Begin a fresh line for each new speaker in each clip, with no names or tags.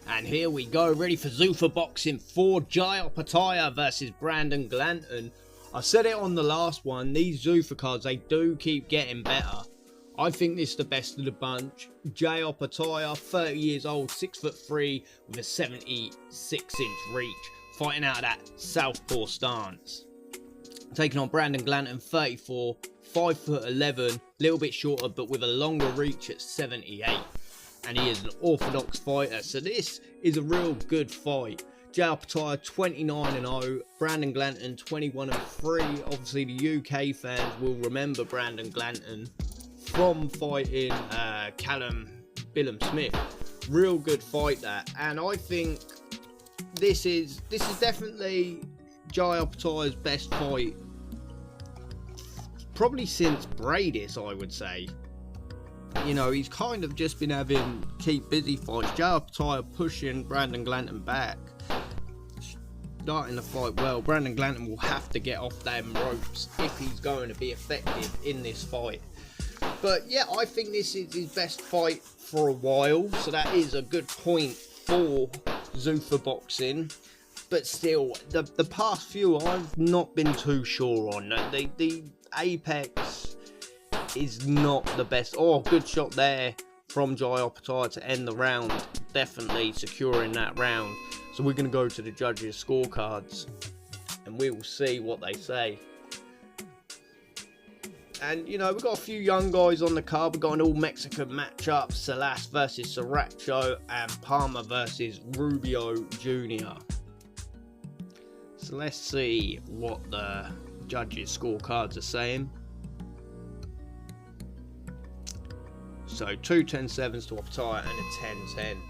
And here we go, ready for Zuffa boxing for Opetaia versus Brandon Glanton. I said it on the last one, these Zuffa cards, they do keep getting better. I think this is the best of the bunch. Opetaia, 30 years old, 6'3", with a 76-inch reach, fighting out of that southpaw stance. Taking on Brandon Glanton, 34, 5'11", little bit shorter, but with a longer reach at 78. And he is an orthodox fighter, so this is a real good fight. Opetaia 29-0, Brandon Glanton 21-3. Obviously the UK fans will remember Brandon Glanton from fighting Callum Smith. Real good fight that, and I think this is definitely Opetaia's best fight, probably since Bradis, I would say. You know, he's kind of just been having keep busy fights. Opetaia pushing Brandon Glanton back, starting the fight well. Brandon Glanton will have to get off them ropes if he's going to be effective in this fight. But yeah, I think this is his best fight for a while, so that is a good point for Zuffa boxing. But still, the past few I've not been too sure on. The apex is not the best. Oh, good shot there from Opetaia to end the round. Definitely securing that round. So we're going to go to the judges' scorecards and we will see what they say. And, you know, we've got a few young guys on the card. We've got an all-Mexican matchup. Salas versus Sriracha and Palmer versus Rubio Jr. So let's see what the judges' scorecards are saying. So 2 10-7s to Opetaia and a 10-10.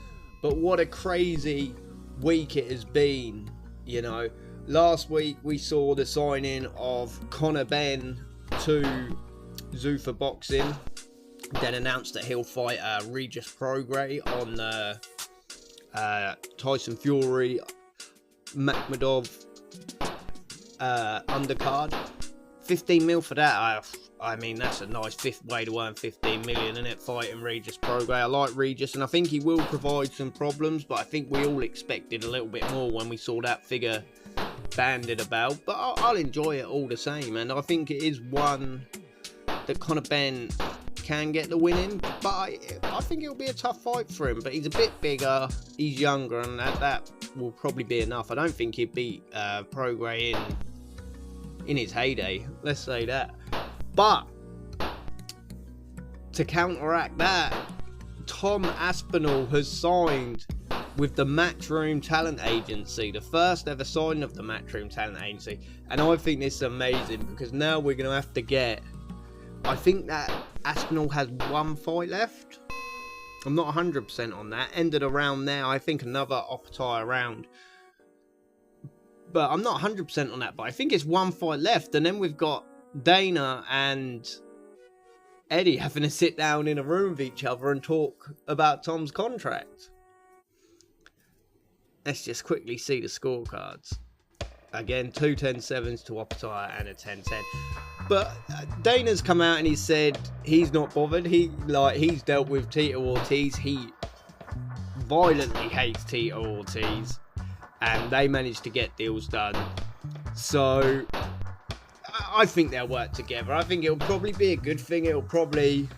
But what a crazy week it has been. You know, last week we saw the signing of Conor Benn to Zuffa boxing, then announced that he'll fight Regis Prograis on the Tyson Fury Makhmudov undercard. 15 mil for that. I mean, that's a nice fifth way to earn 15 million, isn't it, fighting Regis Prograis? I like Regis, and I think he will provide some problems, but I think we all expected a little bit more when we saw that figure banded about. But I'll enjoy it all the same, and I think it is one that Conor Benn can get the win in, but I think it'll be a tough fight for him. But he's a bit bigger, he's younger, and that will probably be enough. I don't think he'd beat Prograis in his heyday, let's say that. But to counteract that, Tom Aspinall has signed with the Matchroom Talent Agency, the first ever signing of the Matchroom Talent Agency. And I think this is amazing, because now we're going to have to get, I think that Aspinall has one fight left. I'm not 100% on that. Ended around there. I think another Opetaia round. But I'm not 100% on that. But I think it's one fight left. And then we've got Dana and Eddie having to sit down in a room with each other and talk about Tom's contract. Let's just quickly see the scorecards. Again, 2 10-7s to Opetaia and a 10-10. But Dana's come out and he said he's not bothered. He's dealt with Tito Ortiz. He violently hates Tito Ortiz, and they managed to get deals done. So I think they'll work together. I think it'll probably be a good thing. It'll probably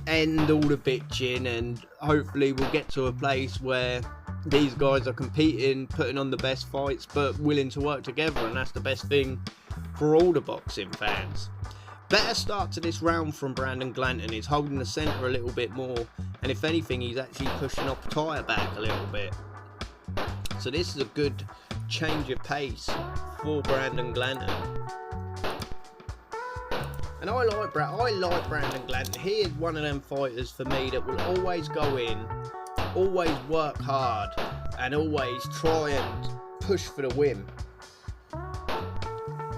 end all the bitching, and hopefully we'll get to a place where these guys are competing, putting on the best fights, but willing to work together, and that's the best thing for all the boxing fans. Better start to this round from Brandon Glanton. He's holding the centre a little bit more, and if anything, he's actually pushing Opetaia back a little bit. So this is a good change of pace for Brandon Glanton. And I like Brandon Glanton. He is one of them fighters for me that will always go in, always work hard, and always try and push for the win.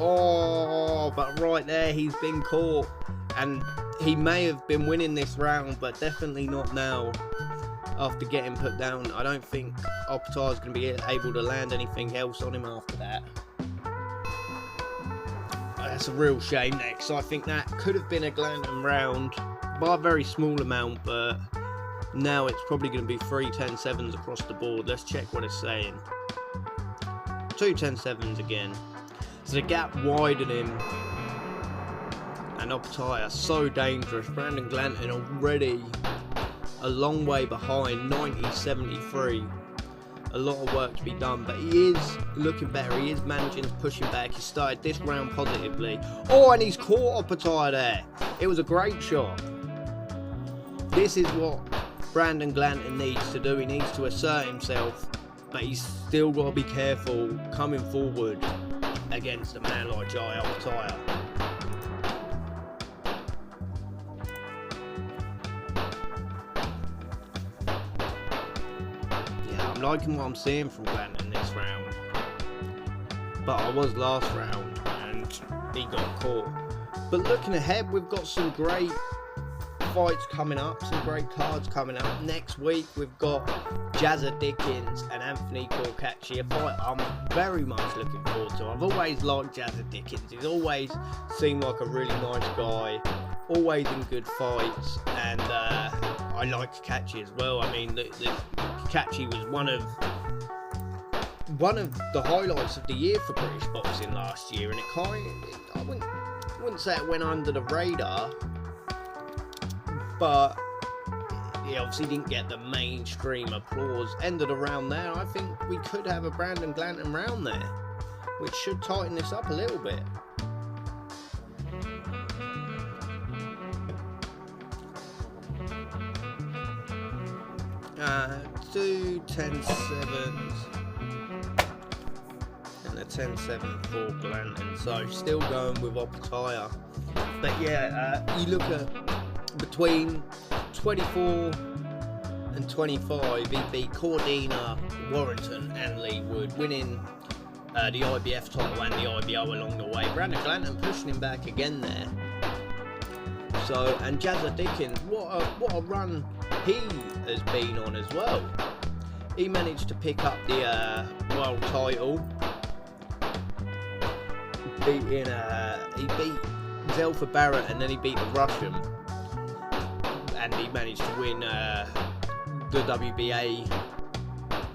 Oh, but right there he's been caught, and he may have been winning this round, but definitely not now after getting put down. I don't think Opetaia's going to be able to land anything else on him after that. That's a real shame next. I think that could have been a Glanton round by a very small amount, but Now it's probably going to be 3 10-7s across the board. Let's check what it's saying. 2 10-7s again. So the gap widening. And Opetaia so dangerous. Brandon Glanton already a long way behind, 90-73. A lot of work to be done, but he is looking better. He is managing to push him back. He started this round positively. Oh, and he's caught Opetaia there. It was a great shot. This is what Brandon Glanton needs to do. He needs to assert himself, but he's still got to be careful coming forward against a man like Jai Opetaia. I'm liking what I'm seeing from Glanton this round, but I was last round and he got caught. But looking ahead, we've got some great fights coming up, some great cards coming up. Next week we've got Jazza Dickens and Anthony Corcacci, a fight I'm very much looking forward to. I've always liked Jazza Dickens. He's always seemed like a really nice guy, always in good fights, and I like Corcacci as well. I mean, Corcacci was one of the highlights of the year for British boxing last year, and I wouldn't say it went under the radar, but he obviously didn't get the mainstream applause. End of the round there, I think we could have a Brandon Glanton round there, which should tighten this up a little bit. Two 10-7s and a 10-7 for Glanton, so still going with Opetaia. But yeah, you look at between 24 and 25, he beat Cordina, Warrington and Lee Wood, winning the IBF title and the IBO along the way. Brandon Glanton pushing him back again there. So, and Jazza Dickens, what a run he has been on as well. He managed to pick up the world title, he beat Zelfa Barrett, and then he beat the Russian, and he managed to win the WBA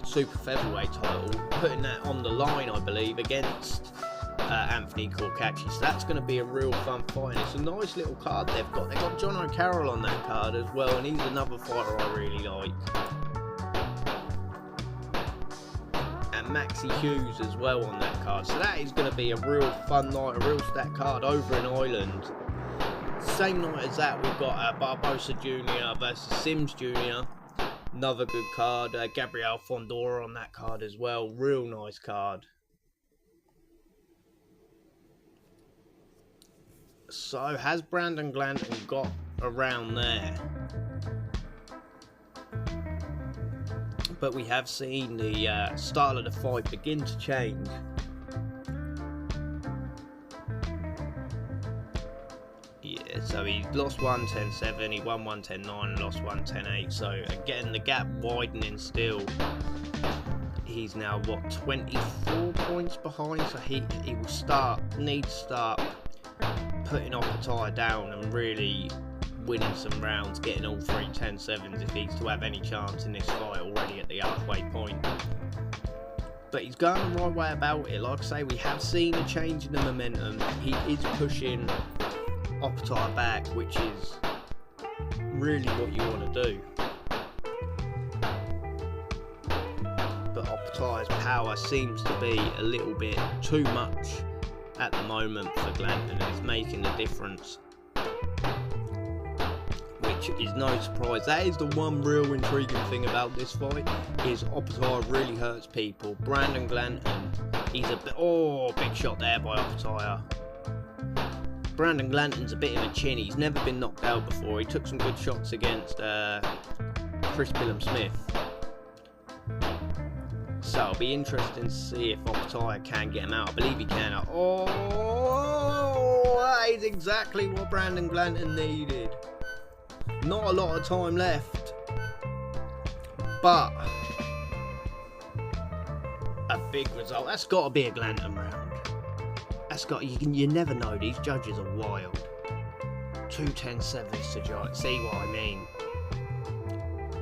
super featherweight title, putting that on the line, I believe, against Anthony Corcacci. So that's going to be a real fun fight. And it's a nice little card they've got. They've got John O'Carroll on that card as well, and he's another fighter I really like. And Maxie Hughes as well on that card. So that is going to be a real fun night, a real stacked card over in Ireland. Same night as that, we've got Barbosa Jr. versus Sims Jr. Another good card. Gabriel Fondora on that card as well. Real nice card. So, has Brandon Glanton got around there? But we have seen the style of the fight begin to change. Yeah, so he lost 1 10-7, he won 1 10-9, lost 1 10-8. So again, the gap widening still. He's now, what, 24 points behind? So he will need to start putting Opetaia down and really winning some rounds, getting all 3 10-7s if he's to have any chance in this fight already at the halfway point. But he's going the right way about it. Like I say, we have seen a change in the momentum. He is pushing Opetaia back, which is really what you want to do. But Opetaia's power seems to be a little bit too much at the moment for Glanton, and it's making the difference, which is no surprise. That is the one real intriguing thing about this fight, is Opetaia really hurts people. Brandon Glanton, he's a bit, big shot there by Opetaia. Brandon Glanton's a bit of a chin. He's never been knocked out before. He took some good shots against Chris Billum-Smith. So it'll be interesting to see if Opetaia can get him out. I believe he can. That is exactly what Brandon Glanton needed. Not a lot of time left, but a big result. That's got to be a Glanton round. That's got. You never know. These judges are wild. 2 10-7s to judge. See what I mean?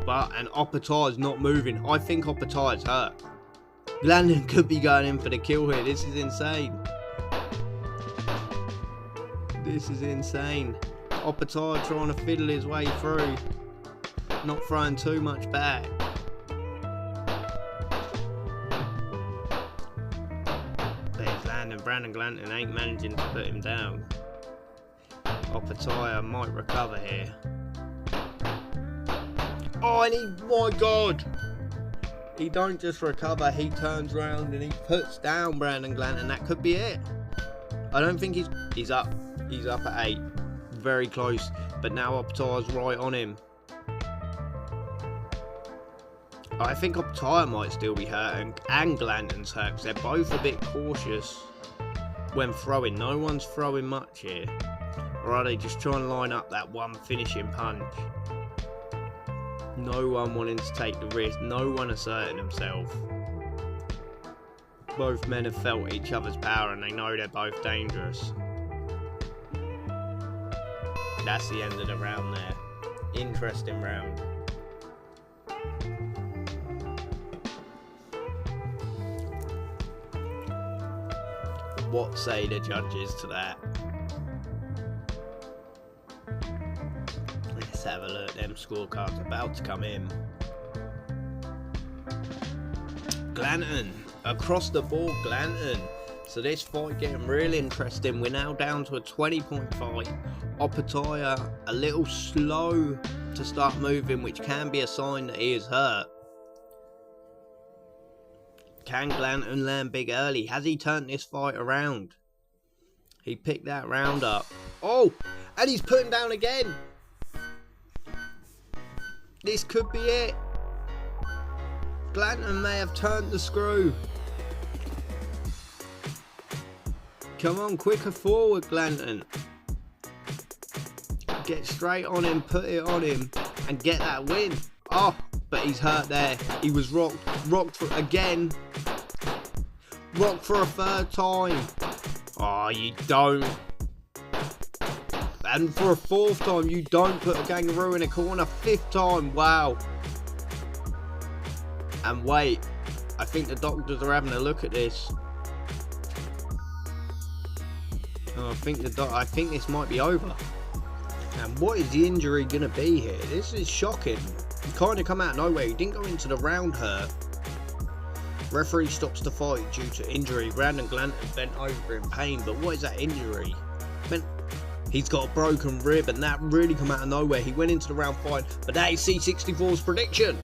But and Opetaia's not moving. I think Opetaia's hurt. Glanton could be going in for the kill here. This is insane. This is insane. Opetaia trying to fiddle his way through. Not throwing too much back. There's Landon. Brandon Glanton ain't managing to put him down. Opetaia might recover here. Oh, and my God! He don't just recover, he turns around and he puts down Brandon Glanton. That could be it. I don't think he's up. He's up at 8. Very close. But now Opetaia's right on him. I think Opetaia might still be hurt and Glanton's hurt because they're both a bit cautious when throwing. No one's throwing much here. Or are they just trying to line up that one finishing punch? No one wanting to take the risk. No one asserting themselves. Both men have felt each other's power and they know they're both dangerous. That's the end of the round there. Interesting round. What say the judges to that? Let's have a look. Them scorecards about to come in. Glanton. Across the board, Glanton. So this fight getting really interesting. We're now down to a 20-point fight. Opetaia a little slow to start moving, which can be a sign that he is hurt. Can Glanton land big early? Has he turned this fight around? He picked that round up. Oh, and he's putting down again. This could be it. Glanton may have turned the screw. Come on, quicker forward, Glanton. Get straight on him, put it on him, and get that win. Oh, but he's hurt there. He was rocked for again. Rocked for a third time. Oh, you don't. And for a fourth time, you don't put a kangaroo in a corner. Fifth time, wow. And wait, I think the doctors are having a look at this. Oh, I think this might be over. And what is the injury going to be here? This is shocking. He kind of come out of nowhere. He didn't go into the round hurt. Referee stops the fight due to injury. Brandon Glanton bent over in pain. But what is that injury? He's got a broken rib and that really come out of nowhere. He went into the round fine. But that is C64's prediction.